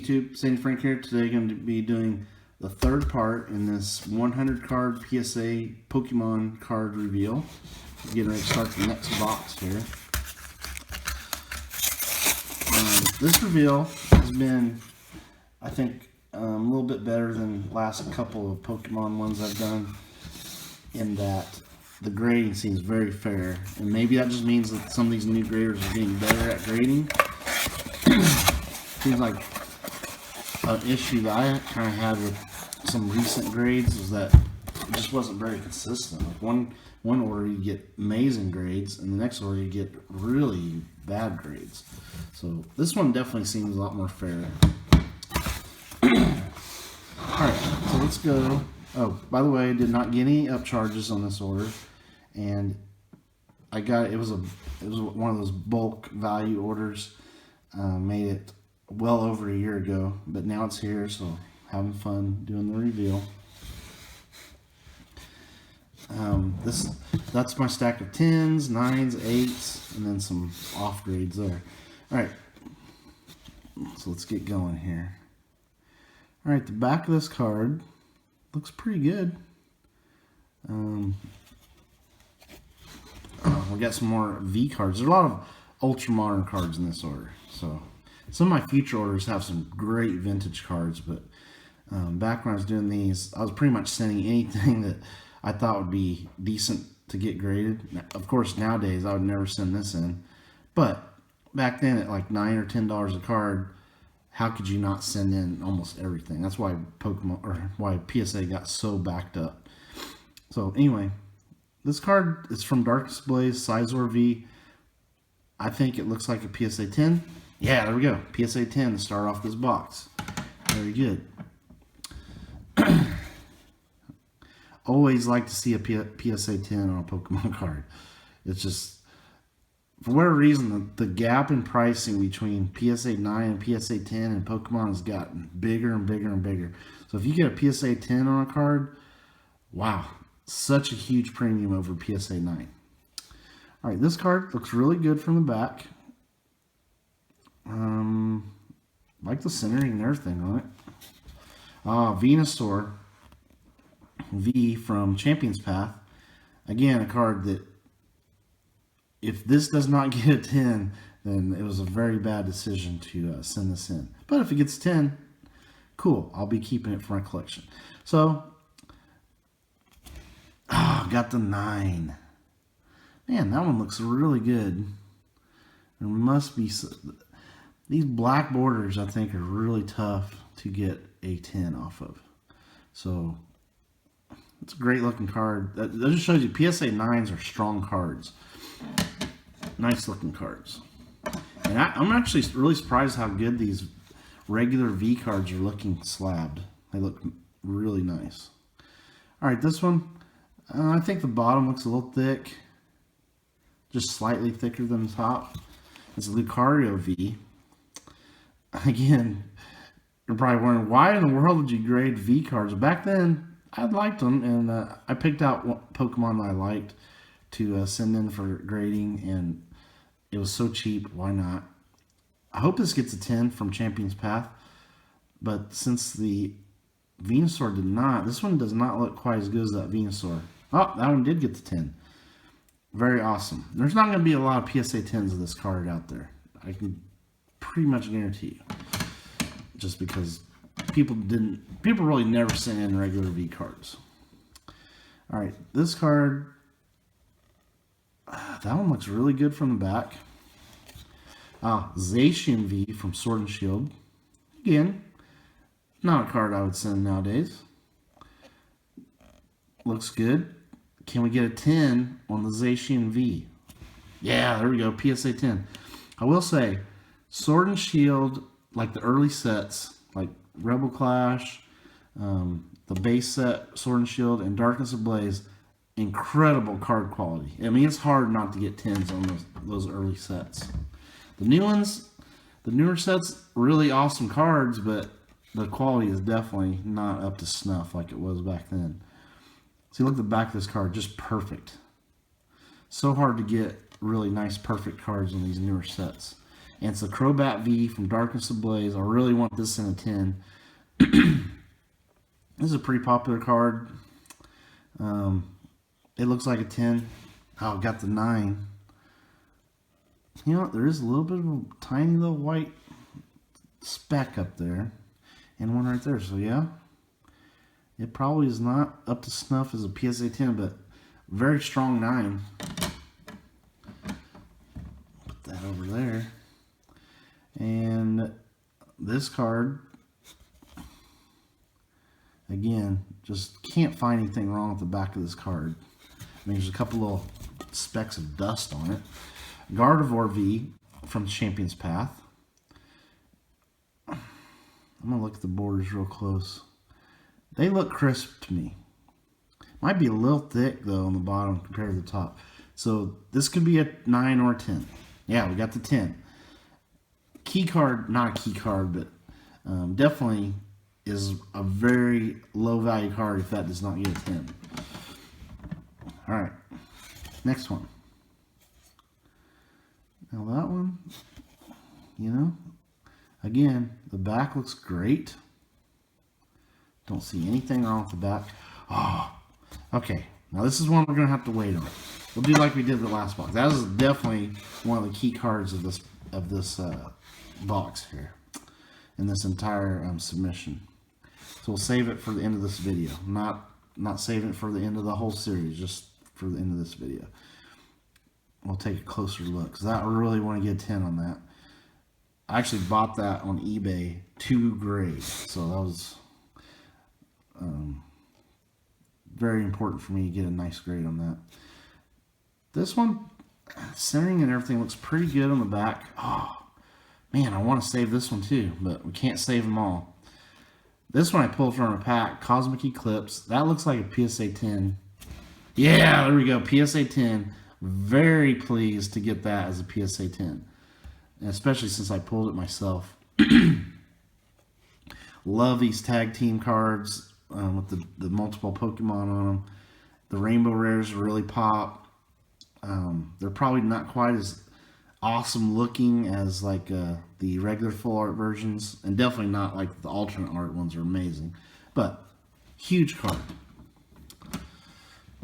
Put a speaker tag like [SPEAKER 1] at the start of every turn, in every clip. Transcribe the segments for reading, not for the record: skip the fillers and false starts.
[SPEAKER 1] YouTube, Sandy Frank here. Today I'm going to be doing the third part in this 100 card PSA Pokemon card reveal. Getting ready to start the next box here. This reveal has been, I think, a little bit better than the last couple of Pokemon ones I've done, in that the grading seems very fair. And maybe that just means that some of these new graders are getting better at grading. Seems like an issue that I kind of had with some recent grades is that it just wasn't very consistent. Like one order you get amazing grades, and the next order you get really bad grades. So this one definitely seems a lot more fair. Alright, so let's go. Oh, by the way, I did not get any upcharges on this order, and I got it was one of those bulk value orders. Made it well over a year ago, but now it's here, so having fun doing the reveal. That's my stack of 10s, 9s, 8s, and then some off grades there. Alright, so let's get going here. Alright, the back of this card looks pretty good. We got some more V cards. There's a lot of ultra modern cards in this order, so some of my future orders have some great vintage cards, but back when I was doing these, I was pretty much sending anything that I thought would be decent to get graded. Of course, nowadays I would never send this in, but back then at like $9 or $10 a card, how could you not send in almost everything? That's why why PSA got so backed up. So anyway, this card is from Darkness Ablaze, Sizor V. I think it looks like a PSA 10. Yeah, there we go. PSA 10 to start off this box. Very good. Always like to see a PSA 10 on a Pokemon card. It's just, for whatever reason, the gap in pricing between PSA 9 and PSA 10 and Pokemon has gotten bigger and bigger and bigger. So if you get a PSA 10 on a card, wow, such a huge premium over PSA 9. Alright, this card looks really good from the back. Like the centering and everything on it. Venusaur V from Champion's Path. Again, a card that, if this does not get a 10, then it was a very bad decision to send this in. But if it gets 10, cool. I'll be keeping it for my collection. So, got the 9. Man, that one looks really good. There must be these black borders, I think, are really tough to get a 10 off of. So it's a great looking card. That just shows you PSA 9s are strong cards. Nice looking cards. And I'm actually really surprised how good these regular V cards are looking slabbed. They look really nice. Alright, this one, I think the bottom looks a little thick. Just slightly thicker than the top. It's a Lucario V. Again, you're probably wondering, why in the world would you grade V cards? Back then, I liked them, and I picked out what Pokemon that I liked to send in for grading, and it was so cheap, why not? I hope this gets a 10 from Champion's Path, but since the Venusaur did not, this one does not look quite as good as that Venusaur. Oh, that one did get the 10. Very awesome. There's not going to be a lot of PSA 10s of this card out there. I can pretty much guarantee you. Just because people really never sent in regular V cards. Alright, this card, that one looks really good from the back. Zacian V from Sword and Shield. Again, not a card I would send nowadays. Looks good. Can we get a 10 on the Zacian V? Yeah, there we go, PSA 10. I will say, Sword and Shield, like the early sets, like Rebel Clash, the base set, Sword and Shield, and Darkness Ablaze, incredible card quality. I mean, it's hard not to get 10s on those early sets. The new ones, the newer sets, really awesome cards, but the quality is definitely not up to snuff like it was back then. See, look at the back of this card, just perfect. So hard to get really nice, perfect cards on these newer sets. And it's the Crobat V from Darkness Ablaze. I really want this in a 10. This is a pretty popular card. It looks like a 10. Oh, got the 9. You know what? There is a little bit of a tiny little white speck up there. And one right there. So, yeah. It probably is not up to snuff as a PSA 10, but very strong 9. Put that over there. And this card, again, just can't find anything wrong with the back of this card. I mean, there's a couple little specks of dust on it. Gardevoir V from Champion's Path. I'm going to look at the borders real close. They look crisp to me. Might be a little thick, though, on the bottom compared to the top. So this could be a 9 or a 10. Yeah, we got the 10. Key card, not a key card, but definitely is a very low value card if that does not get a 10. Alright, next one. Now that one, you know, again, the back looks great. Don't see anything wrong with the back. Oh, okay. Now this is one we're going to have to wait on. We'll do like we did the last box. That is definitely one of the key cards of this box here in this entire submission. So we'll save it for the end of this video. Not saving it for the end of the whole series, just for the end of this video. We'll take a closer look because I really want to get a 10 on that. I actually bought that on eBay 2 grade, so that was very important for me to get a nice grade on that. This one, centering and everything looks pretty good on the back. Oh, man, I want to save this one too, but we can't save them all. This one I pulled from a pack, Cosmic Eclipse. That looks like a PSA 10. Yeah, there we go, PSA 10. Very pleased to get that as a PSA 10. And especially since I pulled it myself. Love these tag team cards with the multiple Pokemon on them. The rainbow rares really pop. They're probably not quite as awesome looking as like the regular full art versions, and definitely not like the alternate art ones are amazing, but huge card.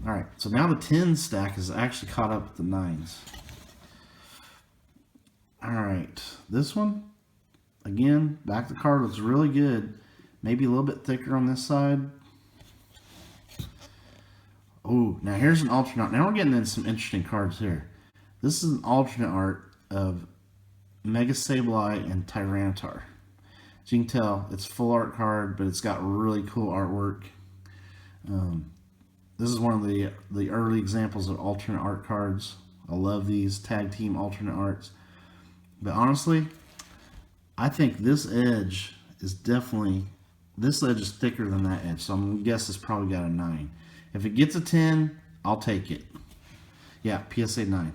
[SPEAKER 1] All right, so now the 10 stack is actually caught up with the 9s. All right, this one, again, back of the card looks really good. Maybe a little bit thicker on this side. Oh, now here's an alternate. Now we're getting into some interesting cards here. This is an alternate art of Mega Sableye and Tyranitar. As you can tell, it's a full art card, but it's got really cool artwork. This is one of the early examples of alternate art cards. I love these tag team alternate arts. But honestly, I think this edge is definitely, this edge is thicker than that edge. So I'm going to guess it's probably got a 9. If it gets a 10, I'll take it. Yeah, PSA 9.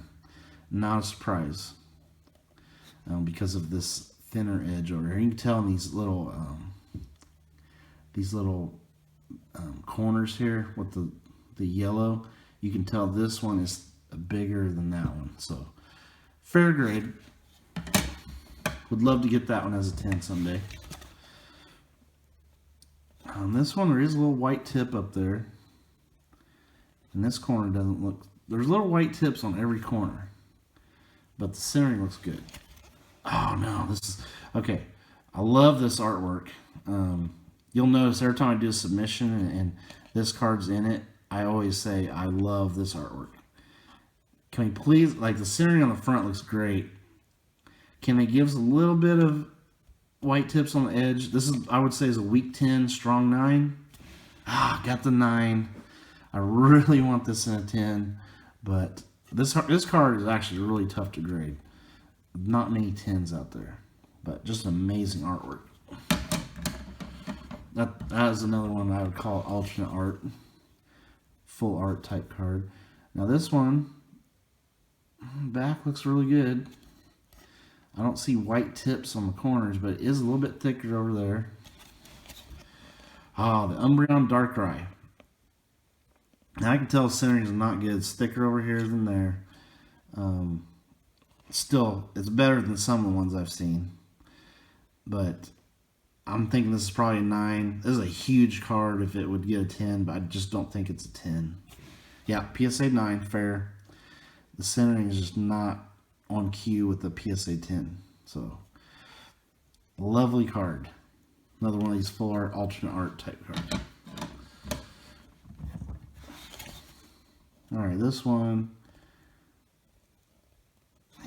[SPEAKER 1] Not a surprise. Because of this thinner edge over here. You can tell in these little corners here with the yellow. You can tell this one is bigger than that one. So, fair grade. Would love to get that one as a 10 someday. On this one, there is a little white tip up there. And this corner doesn't look... There's little white tips on every corner. But the centering looks good. Oh, no. This is... Okay. I love this artwork. You'll notice every time I do a submission and this card's in it, I always say, I love this artwork. Can we please... Like, the centering on the front looks great. Can they give us a little bit of white tips on the edge? This is, I would say, is a weak 10, strong 9. Ah, got the 9. I really want this in a 10, but this card is actually really tough to grade. Not many 10s out there, but just amazing artwork. That is another one I would call alternate art, full art type card. Now this one, back looks really good. I don't see white tips on the corners, but it is a little bit thicker over there. Ah, the Umbreon Darkrai. Now I can tell the centering is not good. It's thicker over here than there. Still, it's better than some of the ones I've seen. But I'm thinking this is probably a 9. This is a huge card if it would get a 10, but I just don't think it's a 10. Yeah, PSA 9, fair. The centering is just not on cue with the PSA 10. So, lovely card. Another one of these full art, alternate art type cards. Alright, this one.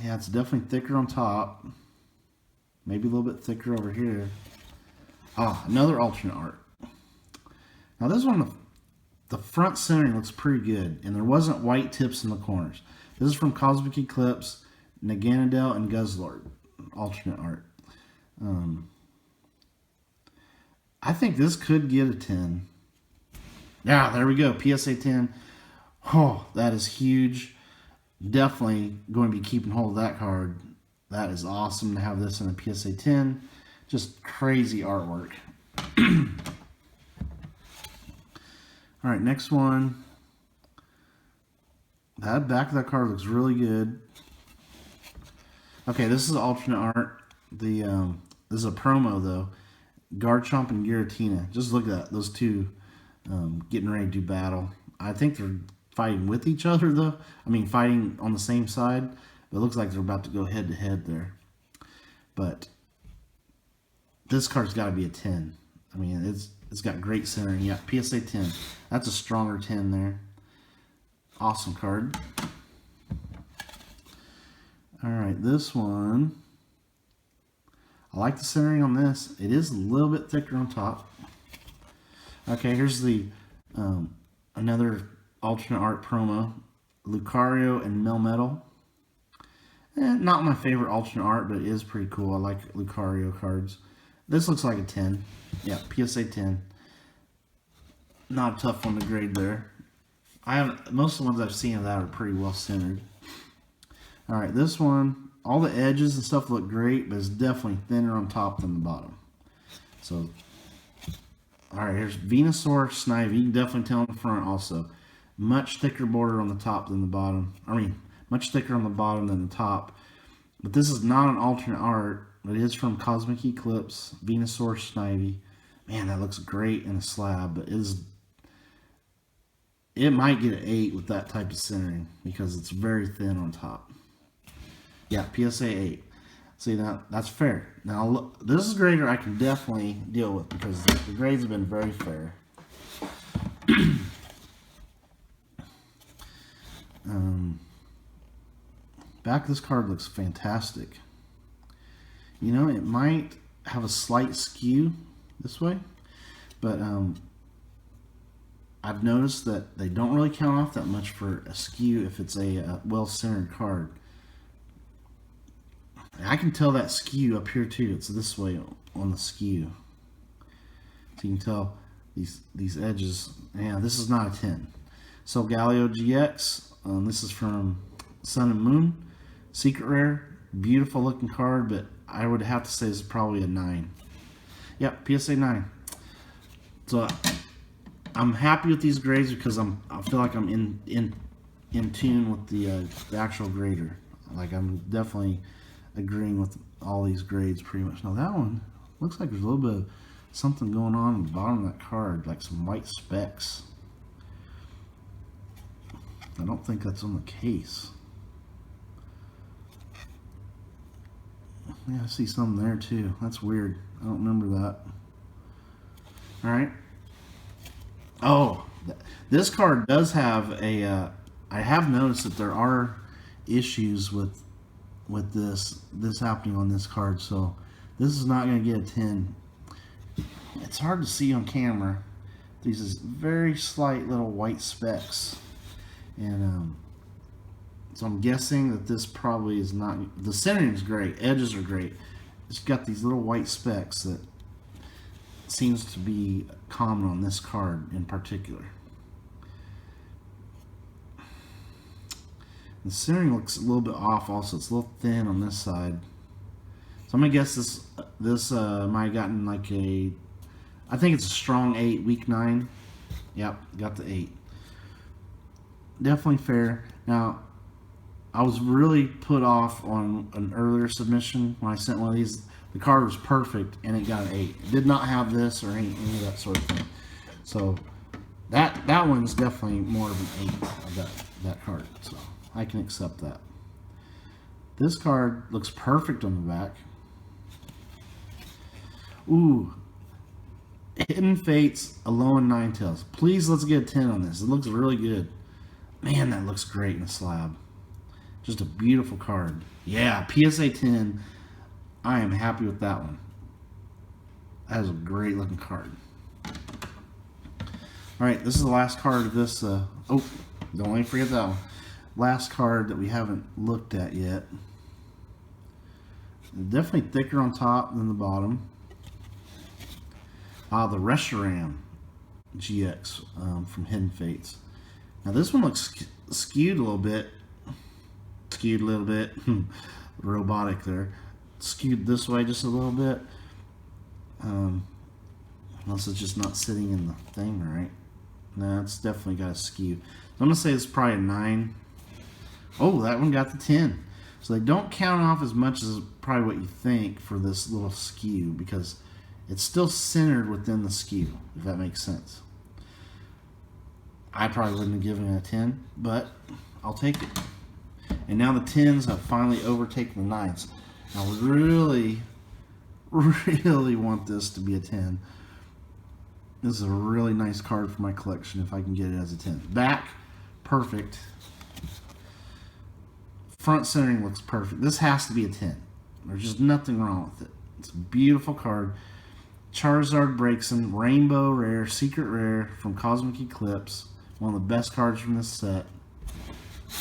[SPEAKER 1] Yeah, it's definitely thicker on top. Maybe a little bit thicker over here. Oh, another alternate art. Now this one, the front centering looks pretty good, and there wasn't white tips in the corners. This is from Cosmic Eclipse, Naganadel, and Guzzlord. Alternate art. I think this could get a 10. Yeah, there we go. PSA 10. Oh, that is huge. Definitely going to be keeping hold of that card. That is awesome to have this in a PSA 10. Just crazy artwork. All right, next one. That back of that card looks really good. Okay, this is alternate art. This is a promo though. Garchomp and Giratina. Just look at that. Those two getting ready to do battle. I think they're fighting with each other though. I mean, fighting on the same side. But it looks like they're about to go head to head there. But this card's got to be a 10. I mean, it's got great centering. Yeah, PSA 10. That's a stronger 10 there. Awesome card. All right, this one. I like the centering on this. It is a little bit thicker on top. Okay, here's the another alternate art promo. Lucario and Melmetal. Not my favorite alternate art, but it is pretty cool. I like Lucario cards. This looks like a 10. Yeah, PSA 10. Not a tough one to grade there. Most of the ones I've seen of that are pretty well centered. All right, this one, all the edges and stuff look great, but it's definitely thinner on top than the bottom. So, all right, here's Venusaur, Snivy. You can definitely tell in the front also. Much thicker border on the top than the bottom. I mean, much thicker on the bottom than the top. But this is not an alternate art. It is from Cosmic Eclipse, Venusaur, Snivy. Man, that looks great in a slab, but it might get an 8 with that type of centering because it's very thin on top. Yeah, PSA 8. See, that's fair. Now, look, this is a grader I can definitely deal with because the grades have been very fair. Back of this card looks fantastic. You know, it might have a slight skew this way, but I've noticed that they don't really count off that much for a skew if it's a well-centered card. And I can tell that skew up here too. It's this way on the skew. So you can tell these edges. Yeah, this is not a 10. So Galio GX, this is from Sun and Moon. Secret Rare, beautiful looking card, but I would have to say it's probably a 9. Yep, PSA 9. So I'm happy with these grades because I feel like I'm in tune with the actual grader. Like I'm definitely agreeing with all these grades pretty much. Now that one looks like there's a little bit of something going on at the bottom of that card, like some white specks. I don't think that's on the case. Yeah, I see something there too. That's weird. I don't remember that. Alright. Oh, this card does have a... I have noticed that there are issues with this happening on this card, so this is not going to get a 10. It's hard to see on camera. These very slight little white specks. And so I'm guessing that this probably is not... The centering is great. Edges are great. It's got these little white specks that seems to be common on this card in particular. The centering looks a little bit off also. It's a little thin on this side. So I'm going to guess this might have gotten like a... I think it's a strong 8, weak 9. Yep, got the 8. Definitely fair. Now, I was really put off on an earlier submission when I sent one of these. The card was perfect and it got an 8. It did not have this or any of that sort of thing. So that one's definitely more of an 8 of that card. So I can accept that. This card looks perfect on the back. Ooh. Hidden Fates, Alone Ninetales. Please, let's get a 10 on this. It looks really good. Man, that looks great in a slab. Just a beautiful card. Yeah, PSA 10. I am happy with that one. That is a great looking card. Alright, this is the last card of this. Oh, don't let me forget that one. Last card that we haven't looked at yet. Definitely thicker on top than the bottom. The Reshiram GX from Hidden Fates. Now this one looks skewed a little bit. Robotic there. Skewed this way just a little bit. Unless it's just not sitting in the thing right. No, it's definitely got a skew. So I'm going to say it's probably a 9. Oh, that one got the 10. So they don't count off as much as probably what you think for this little skew, because it's still centered within the skew, if that makes sense. I probably wouldn't have given it a 10, but I'll take it. And now the 10s have finally overtaken the 9s. I really want this to be a 10. This is a really nice card for my collection if I can get it as a 10. Back, perfect. Front centering looks perfect. This has to be a 10. There's just nothing wrong with it. It's a beautiful card. Charizard breaks in, Rainbow Rare, Secret Rare from Cosmic Eclipse. One of the best cards from this set.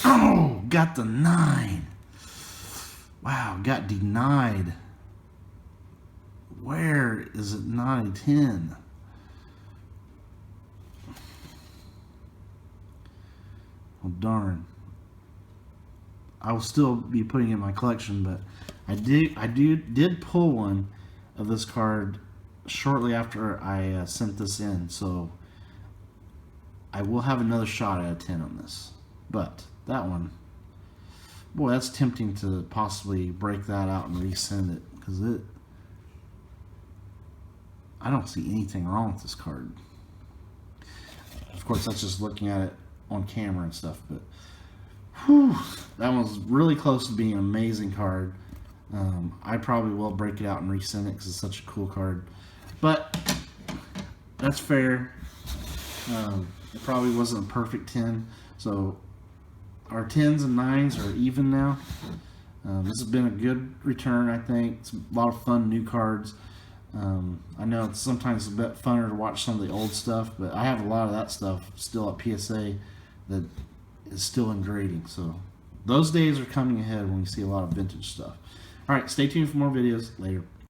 [SPEAKER 1] Oh, got the 9. Wow, got denied. Where is it not a 10? Well, darn. I will still be putting it in my collection, but I did pull one of this card shortly after I sent this in, so I will have another shot at a 10 on this. But that one, boy, that's tempting to possibly break that out and resend it, because I don't see anything wrong with this card. Of course, that's just looking at it on camera and stuff, but whew, that one's really close to being an amazing card. I probably will break it out and resend it because it's such a cool card, but that's fair. It probably wasn't a perfect 10, so our 10s and 9s are even now. This has been a good return, I think. It's a lot of fun new cards. I know it's sometimes a bit funner to watch some of the old stuff, but I have a lot of that stuff still at PSA that is still in grading. So those days are coming ahead when we see a lot of vintage stuff. Alright, stay tuned for more videos. Later.